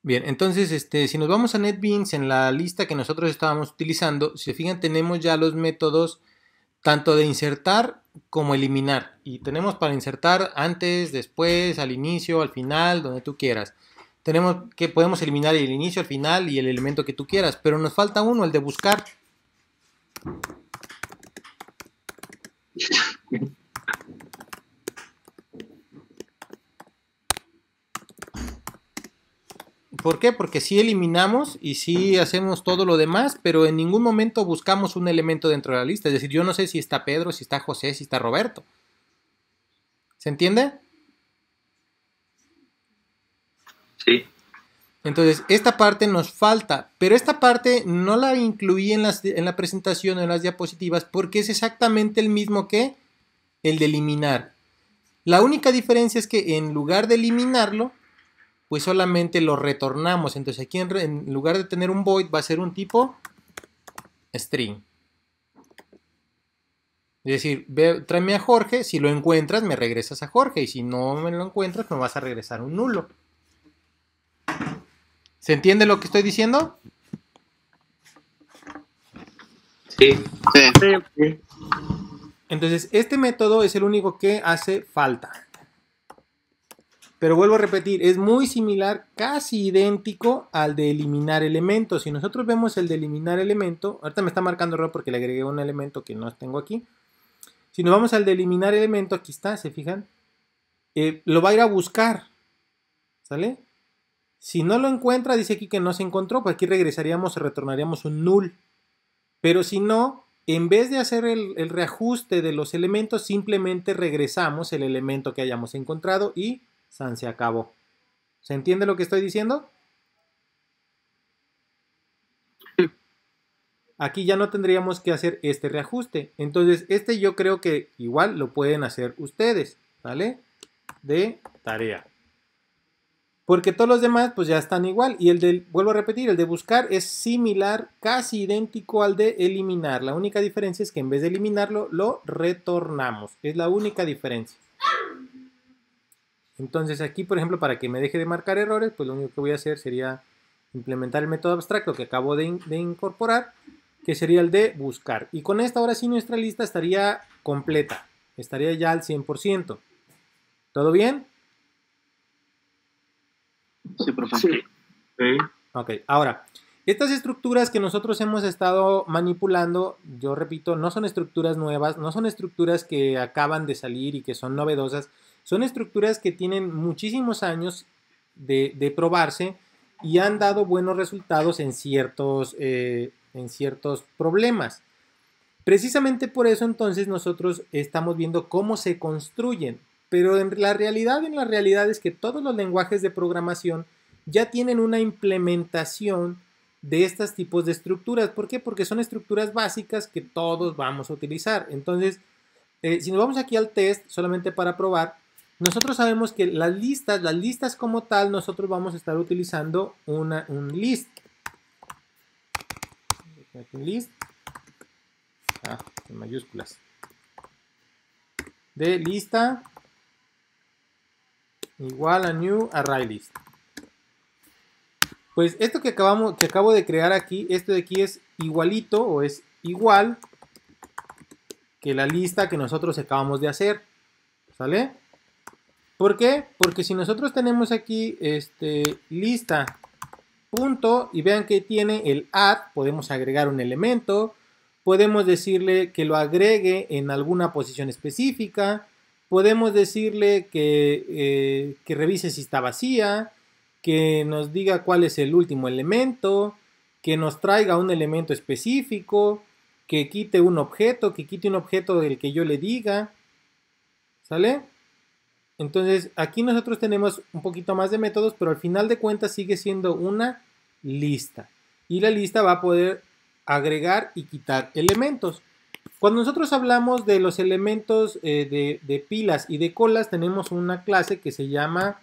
Bien, entonces si nos vamos a NetBeans en la lista que nosotros estábamos utilizando, si se fijan tenemos ya los métodos tanto de insertar como eliminar. Y tenemos para insertar antes, después, al inicio, al final, donde tú quieras. Tenemos que podemos eliminar el inicio, el final y el elemento que tú quieras, pero nos falta uno, el de buscar. ¿Por qué? Porque sí eliminamos y sí hacemos todo lo demás, pero en ningún momento buscamos un elemento dentro de la lista. Es decir, yo no sé si está Pedro, si está José, si está Roberto. ¿Se entiende? Sí. Entonces, esta parte nos falta, pero esta parte no la incluí en la presentación o en las diapositivas porque es exactamente el mismo que el de eliminar. La única diferencia es que en lugar de eliminarlo, pues solamente lo retornamos. Entonces aquí en lugar de tener un void va a ser un tipo string. Es decir, tráeme a Jorge, si lo encuentras me regresas a Jorge y si no me lo encuentras me vas a regresar un nulo. ¿Se entiende lo que estoy diciendo? Sí. Sí. Entonces este método es el único que hace falta. Pero vuelvo a repetir, es muy similar, casi idéntico al de eliminar elementos. Si nosotros vemos el de eliminar elemento, ahorita me está marcando error porque le agregué un elemento que no tengo aquí. Si nos vamos al de eliminar elemento, aquí está, ¿se fijan? Lo va a ir a buscar, ¿sale? Si no lo encuentra, dice aquí que no se encontró, pues aquí regresaríamos, retornaríamos un null. Pero si no, en vez de hacer el reajuste de los elementos, simplemente regresamos el elemento que hayamos encontrado y se acabó. ¿Se entiende lo que estoy diciendo? Aquí ya no tendríamos que hacer este reajuste. Entonces, este yo creo que igual lo pueden hacer ustedes, ¿vale? De tarea. Porque todos los demás pues ya están igual. Y el de, vuelvo a repetir, el de buscar es similar, casi idéntico al de eliminar. La única diferencia es que en vez de eliminarlo, lo retornamos. Es la única diferencia. Entonces aquí, por ejemplo, para que me deje de marcar errores, pues lo único que voy a hacer sería implementar el método abstracto que acabo de incorporar, que sería el de buscar. Y con esta ahora sí nuestra lista estaría completa. Estaría ya al 100%. ¿Todo bien? Sí, profesor. Sí. Ok, ahora, estas estructuras que nosotros hemos estado manipulando, yo repito, no son estructuras nuevas, no son estructuras que acaban de salir y que son novedosas, son estructuras que tienen muchísimos años de probarse y han dado buenos resultados en ciertos problemas. Precisamente por eso entonces nosotros estamos viendo cómo se construyen, pero en la realidad es que todos los lenguajes de programación ya tienen una implementación de estos tipos de estructuras. ¿Por qué? Porque son estructuras básicas que todos vamos a utilizar. Entonces, si nos vamos aquí al test, solamente para probar, nosotros sabemos que las listas como tal, nosotros vamos a estar utilizando un list. Un list. En mayúsculas. De lista igual a new array list. Pues esto que acabo de crear aquí, esto de aquí es igualito o es igual que la lista que nosotros acabamos de hacer. ¿Sale? ¿Por qué? Porque si nosotros tenemos aquí lista punto y vean que tiene el add, podemos agregar un elemento, podemos decirle que lo agregue en alguna posición específica, podemos decirle que revise si está vacía, que nos diga cuál es el último elemento, que nos traiga un elemento específico, que quite un objeto del que yo le diga, ¿sale? Entonces aquí nosotros tenemos un poquito más de métodos, pero al final de cuentas sigue siendo una lista. Y la lista va a poder agregar y quitar elementos. Cuando nosotros hablamos de los elementos de pilas y de colas, tenemos una clase que se llama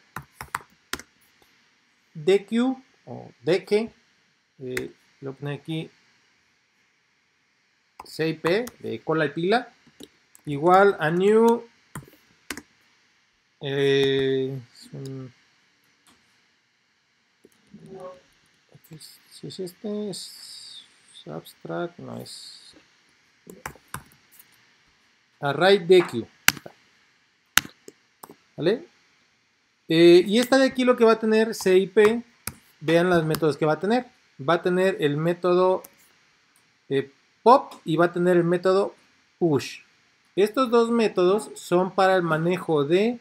deque o deque. Lo pone aquí CIP de cola y pila igual a new Si es este, es subtract, no es array deque, ¿vale? Y esta de aquí lo que va a tener CIP, vean los métodos que va a tener. Va a tener el método pop y va a tener el método push. Estos dos métodos son para el manejo ¿de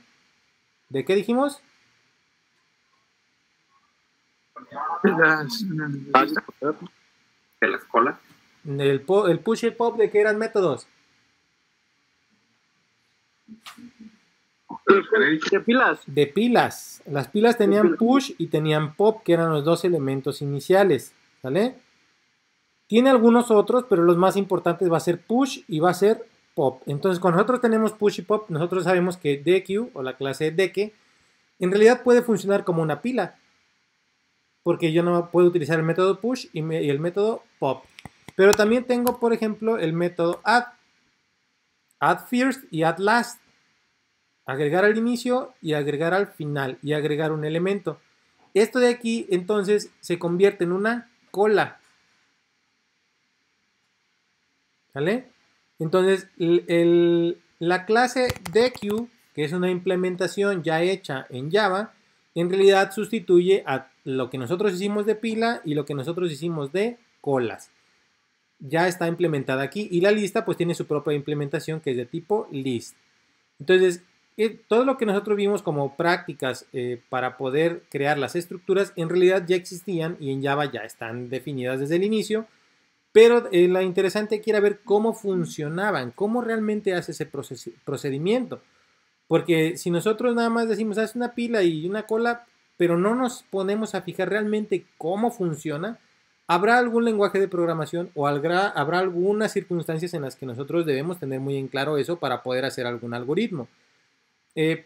qué dijimos? De las colas. El push y el pop, ¿de qué eran métodos? ¿De pilas? De pilas. Las pilas tenían push y tenían pop, que eran los dos elementos iniciales, ¿vale? Tiene algunos otros, pero los más importantes va a ser push y va a ser pop. Entonces, cuando nosotros tenemos push y pop, nosotros sabemos que deque, o la clase deque, en realidad puede funcionar como una pila, porque yo no puedo utilizar el método push y el método pop. Pero también tengo, por ejemplo, el método add first y add last. Agregar al inicio y agregar al final y agregar un elemento. Esto de aquí entonces se convierte en una cola. ¿Vale? Entonces la clase deque, que es una implementación ya hecha en Java, en realidad sustituye a lo que nosotros hicimos de pila y lo que nosotros hicimos de colas. Ya está implementada aquí y la lista pues tiene su propia implementación que es de tipo list. Entonces todo lo que nosotros vimos como prácticas para poder crear las estructuras en realidad ya existían y en Java ya están definidas desde el inicio, pero la interesante aquí era ver cómo funcionaban, cómo realmente hace ese procedimiento, porque si nosotros nada más decimos haz una pila y una cola, pero no nos ponemos a fijar realmente cómo funciona, habrá algún lenguaje de programación o habrá algunas circunstancias en las que nosotros debemos tener muy en claro eso para poder hacer algún algoritmo.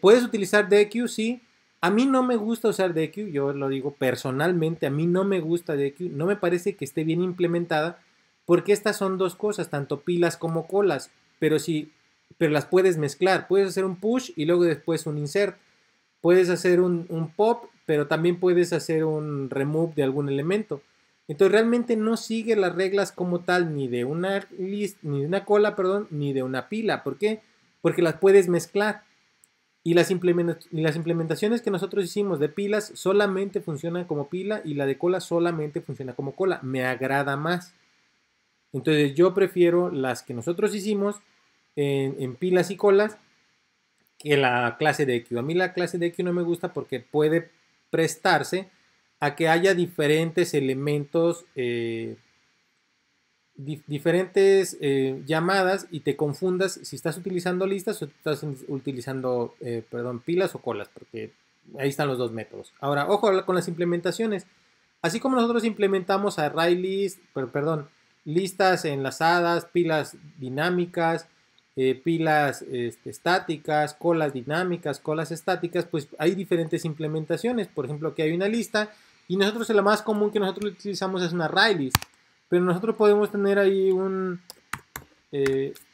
¿Puedes utilizar deque? Sí. A mí no me gusta usar deque, yo lo digo personalmente, a mí no me gusta deque, no me parece que esté bien implementada, porque estas son dos cosas, tanto pilas como colas, pero las puedes mezclar, puedes hacer un push y luego después un insert, puedes hacer un pop, pero también puedes hacer un remove de algún elemento. Entonces realmente no sigue las reglas como tal, ni de una cola, perdón, ni de una pila. ¿Por qué? Porque las puedes mezclar. Y las implementaciones que nosotros hicimos de pilas solamente funcionan como pila y la de cola solamente funciona como cola. Me agrada más. Entonces yo prefiero las que nosotros hicimos en pilas y colas que la clase deque. A mí la clase deque no me gusta porque puede prestarse a que haya diferentes elementos, diferentes llamadas y te confundas si estás utilizando listas o estás utilizando pilas o colas, porque ahí están los dos métodos. Ahora, ojo con las implementaciones. Así como nosotros implementamos array list, listas enlazadas, pilas dinámicas, pilas estáticas, colas dinámicas, colas estáticas, pues hay diferentes implementaciones. Por ejemplo, que hay una lista y nosotros la más común que nosotros utilizamos es una array list. Pero nosotros podemos tener ahí un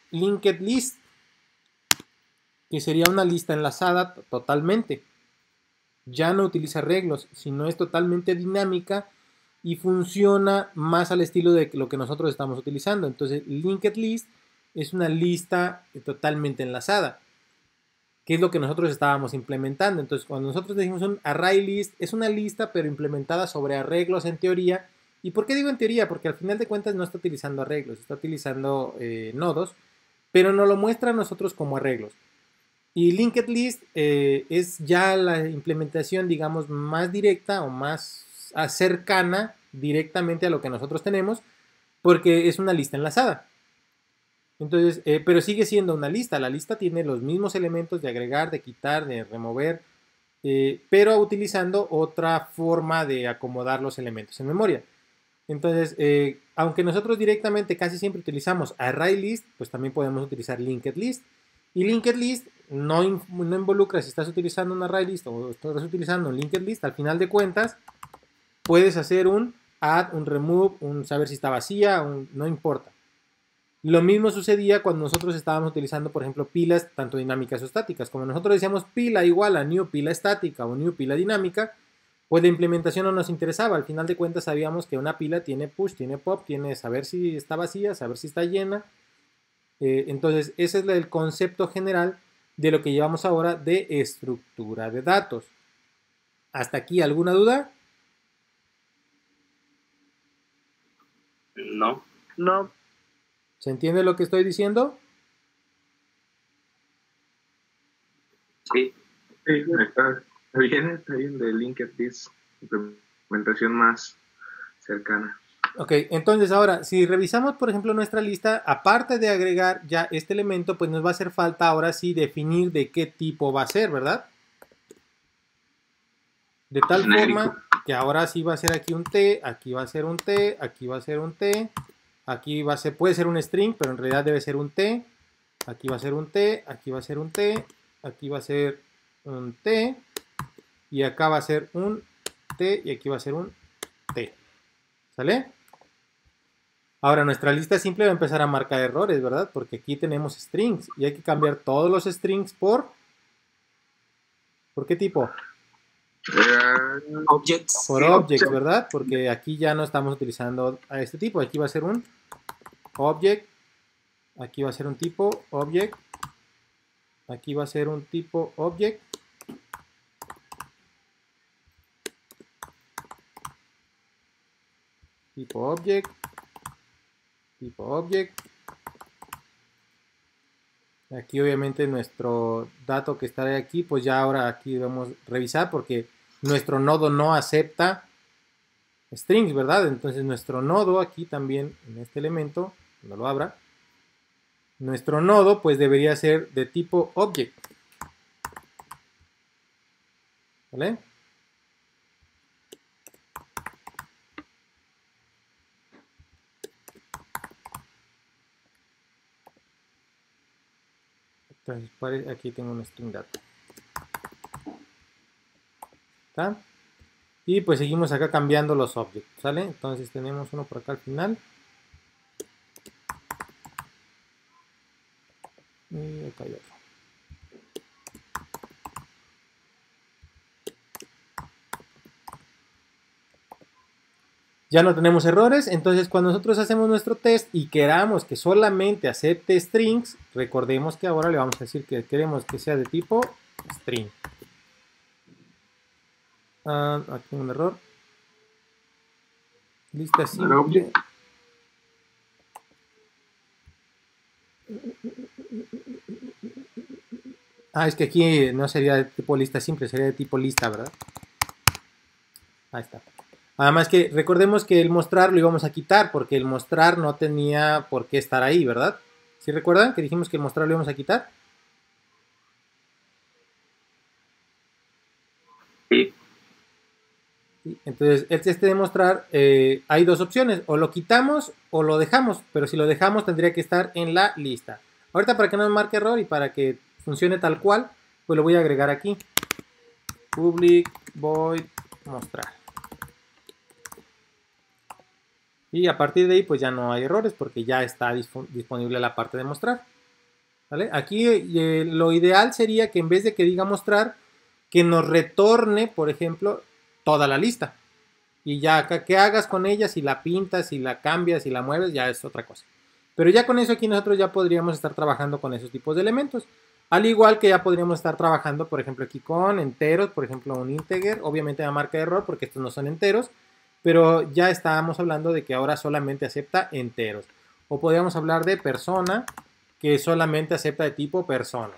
linked list, que sería una lista enlazada totalmente. Ya no utiliza arreglos, sino es totalmente dinámica y funciona más al estilo de lo que nosotros estamos utilizando. Entonces, linked list es una lista totalmente enlazada, que es lo que nosotros estábamos implementando. Entonces, cuando nosotros decimos un array list, es una lista pero implementada sobre arreglos en teoría. ¿Y por qué digo en teoría? Porque al final de cuentas no está utilizando arreglos, está utilizando nodos, pero nos lo muestra a nosotros como arreglos. Y linked list es ya la implementación, digamos, más directa o más cercana directamente a lo que nosotros tenemos, porque es una lista enlazada. Entonces, pero sigue siendo una lista. La lista tiene los mismos elementos de agregar, de quitar, de remover, pero utilizando otra forma de acomodar los elementos en memoria. Entonces, aunque nosotros directamente casi siempre utilizamos array list, pues también podemos utilizar linked list. Y linked list no involucra si estás utilizando un array list o estás utilizando un linked list. Al final de cuentas, puedes hacer un add, un remove, un saber si está vacía, no importa. Lo mismo sucedía cuando nosotros estábamos utilizando, por ejemplo, pilas tanto dinámicas o estáticas. Como nosotros decíamos pila igual a new pila estática o new pila dinámica, Pues la implementación no nos interesaba. Al final de cuentas sabíamos que una pila tiene push, tiene pop, tiene saber si está vacía, saber si está llena. Entonces, ese es el concepto general de lo que llevamos ahora de estructura de datos. ¿Hasta aquí alguna duda? No. No. ¿Se entiende lo que estoy diciendo? Sí. Sí, está bien de linked list, implementación más cercana. Ok, entonces ahora, si revisamos, por ejemplo, nuestra lista, aparte de agregar ya este elemento, pues nos va a hacer falta ahora sí definir de qué tipo va a ser, ¿verdad? De tal forma que ahora sí va a ser aquí un T, aquí va a ser un T, aquí va a ser un T, aquí va a ser, puede ser un string, pero en realidad debe ser un T, aquí va a ser un T, aquí va a ser un T, aquí va a ser un T, y acá va a ser un T, y aquí va a ser un T. ¿Sale? Ahora nuestra lista simple va a empezar a marcar errores, ¿verdad? Porque aquí tenemos strings, y hay que cambiar todos los strings ¿por qué tipo? Objects. Por objects, ¿verdad? Porque aquí ya no estamos utilizando a este tipo. Aquí va a ser un object. Aquí va a ser un tipo object. Aquí va a ser un tipo object. Tipo object. Tipo object. Aquí obviamente nuestro dato que está aquí, pues ya ahora aquí debemos revisar porque nuestro nodo no acepta strings, ¿verdad? Entonces nuestro nodo aquí también, en este elemento, cuando lo abra, nuestro nodo pues debería ser de tipo object. ¿Vale? Entonces aquí tengo un string data. ¿Está? Y pues seguimos acá cambiando los objects, ¿sale? Entonces tenemos uno por acá al final. Y acá hay otro. Ya no tenemos errores, entonces cuando nosotros hacemos nuestro test y queramos que solamente acepte strings, recordemos que ahora le vamos a decir que queremos que sea de tipo string. Aquí tengo un error. Lista simple. Es que aquí no sería de tipo lista simple, sería de tipo lista, ¿verdad? Ahí está. Además que recordemos que el mostrar lo íbamos a quitar porque el mostrar no tenía por qué estar ahí, ¿verdad? ¿Sí recuerdan que dijimos que el mostrar lo íbamos a quitar? Sí. Entonces, este de mostrar, hay dos opciones, o lo quitamos o lo dejamos, pero si lo dejamos tendría que estar en la lista. Ahorita para que no me marque error y para que funcione tal cual, pues lo voy a agregar aquí. Public void mostrar. Y a partir de ahí pues ya no hay errores porque ya está disponible la parte de mostrar. ¿Vale? Aquí lo ideal sería que en vez de que diga mostrar, que nos retorne, por ejemplo, toda la lista. Y ya acá, ¿qué hagas con ella? Si la pintas, si la cambias, si la mueves, ya es otra cosa. Pero ya con eso aquí nosotros ya podríamos estar trabajando con esos tipos de elementos. Al igual que ya podríamos estar trabajando, por ejemplo, aquí con enteros, por ejemplo, un integer. Obviamente la marca de error porque estos no son enteros. Pero ya estábamos hablando de que ahora solamente acepta enteros. O podríamos hablar de persona, que solamente acepta de tipo persona.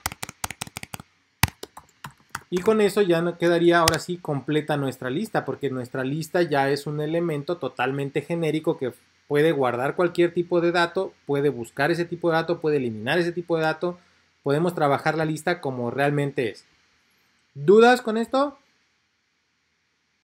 Y con eso ya quedaría ahora sí completa nuestra lista, porque nuestra lista ya es un elemento totalmente genérico que puede guardar cualquier tipo de dato, puede buscar ese tipo de dato, puede eliminar ese tipo de dato. Podemos trabajar la lista como realmente es. ¿Dudas con esto?